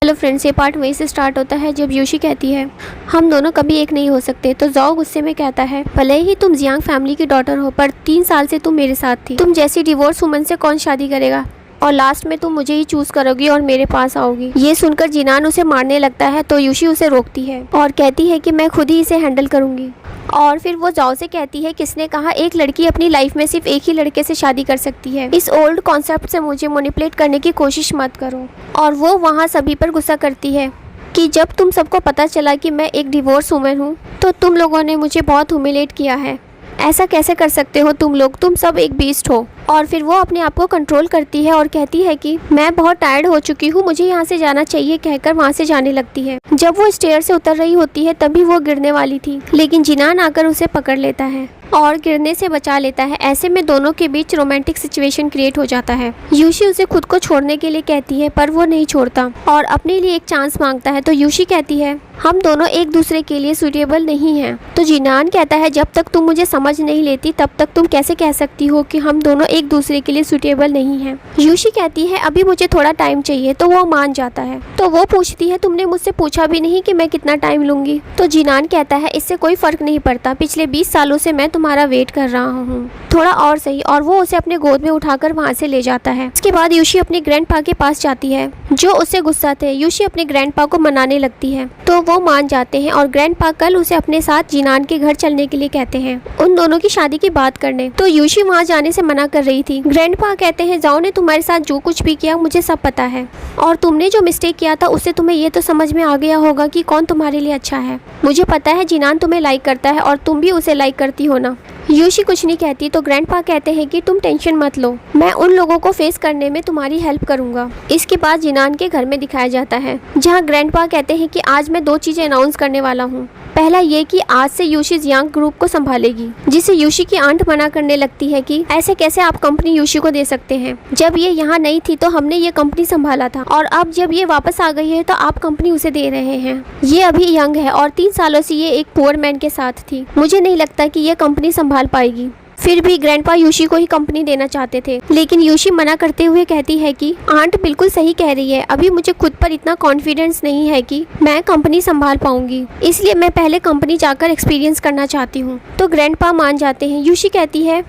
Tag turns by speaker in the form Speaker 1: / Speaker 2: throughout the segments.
Speaker 1: Hello friends, ये part वहीं से स्टार्ट होता है जब यूशी कहती है हम दोनों कभी एक नहीं हो सकते। तो जाओ गुस्से में कहता है भले ही तुम जियांग फैमिली की डॉटर हो, पर 3 साल से तुम मेरे साथ थी। तुम जैसी डिवोर्स वुमन से कौन शादी करेगा, और लास्ट में तुम मुझे ही चूज करोगी और मेरे पास आओगी। ये सुनकर जिनान उसे मारने लगता है तो यूशी उसे रोकती है और कहती है कि मैं खुद ही इसे हैंडल करूंगी। और फिर वो जाओ से कहती है किसने कहा एक लड़की अपनी लाइफ में सिर्फ एक ही लड़के से शादी कर सकती है। इस ओल्ड कॉन्सेप्ट से मुझे मैनिपुलेट करने की कोशिश मत करो। और वो वहाँ सभी पर गुस्सा करती है कि जब तुम सबको पता चला कि मैं एक डिवोर्स वुमन हूँ तो तुम लोगों ने मुझे बहुत ह्यूमिलेट किया है। ऐसा कैसे कर सकते हो तुम लोग, तुम सब एक बीस्ट हो। और फिर वो अपने आप को कंट्रोल करती है और कहती है कि मैं बहुत टायर्ड हो चुकी हूँ, मुझे यहाँ से जाना चाहिए कहकर वहाँ से जाने लगती है। जब वो स्टेयर से उतर रही होती है तभी वो गिरने वाली थी, लेकिन जिनान आकर उसे पकड़ लेता है और गिरने से बचा लेता है। ऐसे में दोनों के बीच रोमांटिक सिचुएशन क्रिएट हो जाता है। यूशी उसे खुद को छोड़ने के लिए कहती है पर वो नहीं छोड़ता और अपने लिए एक चांस मांगता है। तो यूशी कहती है हम दोनों एक दूसरे के लिए सूटेबल नहीं हैं। तो जिनान कहता है जब तक तुम मुझे समझ नहीं लेती तब तक तुम कैसे कह सकती हो कि हम दोनों एक दूसरे के लिए सूटेबल नहीं हैं। यूशी कहती है अभी मुझे थोड़ा टाइम चाहिए, तो वो मान जाता है। तो वो पूछती है तुमने मुझसे पूछा भी नहीं कि मैं कितना टाइम लूंगी। तो जिनान कहता है इससे कोई फर्क नहीं पड़ता, पिछले 20 सालों से मैं तुम्हारा वेट कर रहा हूँ, थोड़ा और सही। और वो उसे अपने गोद में उठाकर वहाँ से ले जाता है। इसके बाद यूशी अपने ग्रैंडपा के पास जाती है जो उससे गुस्सा थे। यूशी अपने ग्रैंडपा को मनाने लगती है तो वो मान जाते हैं और ग्रैंडपा कल उसे अपने साथ जिनान के घर चलने के लिए कहते हैं उन दोनों की शादी की बात करने। तो यूशी वहाँ जाने से मना कर रही थी। ग्रैंडपा कहते हैं जाओ ने तुम्हारे साथ जो कुछ भी किया मुझे सब पता है, और तुमने जो मिस्टेक किया था उससे तुम्हें ये तो समझ में आ गया होगा कि कौन तुम्हारे लिए अच्छा है। मुझे पता है जिनान तुम्हें लाइक करता है और तुम भी उसे लाइक करती हो ना। यूशी कुछ नहीं कहती तो ग्रैंडपा कहते हैं कि तुम टेंशन मत लो, मैं उन लोगों को फेस करने में तुम्हारी हेल्प करूंगा। इसके बाद जिनान के घर में दिखाया जाता है जहां ग्रैंडपा कहते हैं कि आज मैं 2 चीजें अनाउंस करने वाला हूँ। पहला ये कि आज से यूशी जियांग ग्रुप को संभालेगी, जिसे यूशी की आंट मना करने लगती है कि ऐसे कैसे आप कंपनी यूशी को दे सकते हैं, जब ये यहाँ नहीं थी तो हमने ये कंपनी संभाला था, और अब जब ये वापस आ गई है तो आप कंपनी उसे दे रहे हैं। ये अभी यंग है और 3 सालों से ये एक पुअर मैन के साथ थी, मुझे नहीं लगता कि ये कंपनी संभाल पाएगी। फिर भी ग्रैंडपा यूशी को ही कंपनी देना चाहते थे, लेकिन यूशी मना करते हुए कहती है कि आंट बिल्कुल सही कह रही है, अभी मुझे खुद पर इतना कॉन्फिडेंस नहीं है कि मैं कंपनी संभाल पाऊंगी, इसलिए मैं पहले कंपनी जाकर एक्सपीरियंस करना चाहती हूँ। तो ग्रैंडपा मान जाते हैं। यूशी कहती है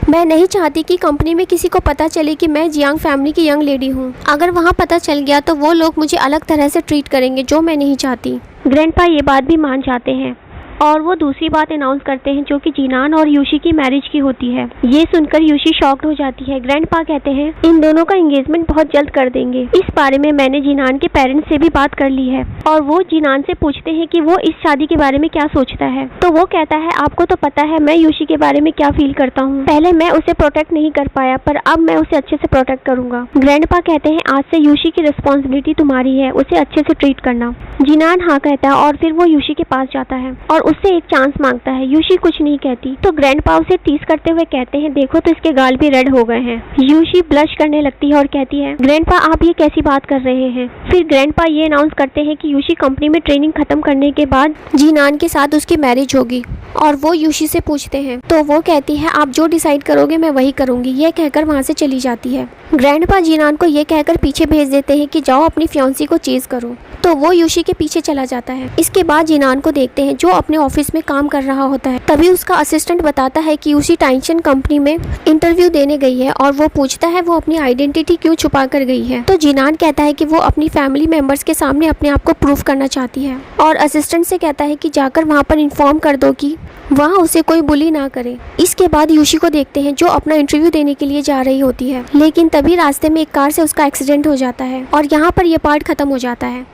Speaker 1: मैं नहीं चाहती कि कंपनी में किसी को पता चले कि मैं जियांग फैमिली की यंग लेडी हूँ। अगर वहाँ पता चल गया तो वो लोग मुझे अलग तरह से ट्रीट करेंगे, जो मैं नहीं चाहती। ग्रैंडपा ये बात भी मान जाते हैं और वो दूसरी बात अनाउंस करते हैं जो कि जिनान और यूशी की मैरिज की होती है। ये सुनकर यूशी शॉक्ड हो जाती है। ग्रैंडपा कहते हैं इन दोनों का एंगेजमेंट बहुत जल्द कर देंगे। इस बारे में मैंने जिनान के पेरेंट्स से भी बात कर ली है, और वो जिनान से पूछते हैं कि वो इस शादी के बारे में क्या सोचता है। तो वो कहता है आपको तो पता है मैं यूशी के बारे में क्या फील करता हूँ। पहले मैं उसे प्रोटेक्ट नहीं कर पाया, पर अब मैं उसे अच्छे से प्रोटेक्ट करूंगा। ग्रैंडपा कहते हैं आज से यूशी की रिस्पॉन्सिबिलिटी तुम्हारी है, उसे अच्छे से ट्रीट करना। जिनान हाँ कहता है और फिर वो यूशी के पास जाता है और उससे एक चांस मांगता है। यूशी कुछ नहीं कहती तो ग्रैंडपा उसे टीज करते हुए कहते हैं देखो तो इसके गाल भी रेड हो गए हैं। यूशी ब्लश करने लगती है और कहती है ग्रैंडपा आप ये कैसी बात कर रहे हैं। फिर ग्रैंडपा ये अनाउंस करते हैं कि यूशी कंपनी में ट्रेनिंग खत्म करने के बाद जिनान के साथ उसकी मैरिज होगी, और वो यूशी से पूछते हैं तो वो कहती है आप जो डिसाइड करोगे मैं वही करूंगी। ये कहकर वहाँ से चली जाती है। ग्रैंडपा जिनान को ये कहकर पीछे भेज देते हैं कि जाओ अपनी फियांसी को चेज करो, तो वो यूशी के पीछे चला जाता है। इसके बाद जिनान को देखते हैं जो अपने ऑफिस में काम कर रहा होता है। तभी उसका असिस्टेंट बताता है कि यूशी टाइंशन कंपनी में इंटरव्यू देने गई है, और वो पूछता है वो अपनी आइडेंटिटी क्यों छुपा कर गई है। तो जिनान कहता है कि वो अपनी फैमिली मेंबर्स के सामने अपने आप को प्रूफ करना चाहती है, और असिस्टेंट से कहता है कि जाकर वहाँ पर इन्फॉर्म कर दो कि वहाँ उसे कोई बुली ना करे। इसके बाद यूशी को देखते हैं जो अपना इंटरव्यू देने के लिए जा रही होती है, लेकिन तभी रास्ते में एक कार से उसका एक्सीडेंट हो जाता है और यहाँ पर यह पार्ट खत्म हो जाता है।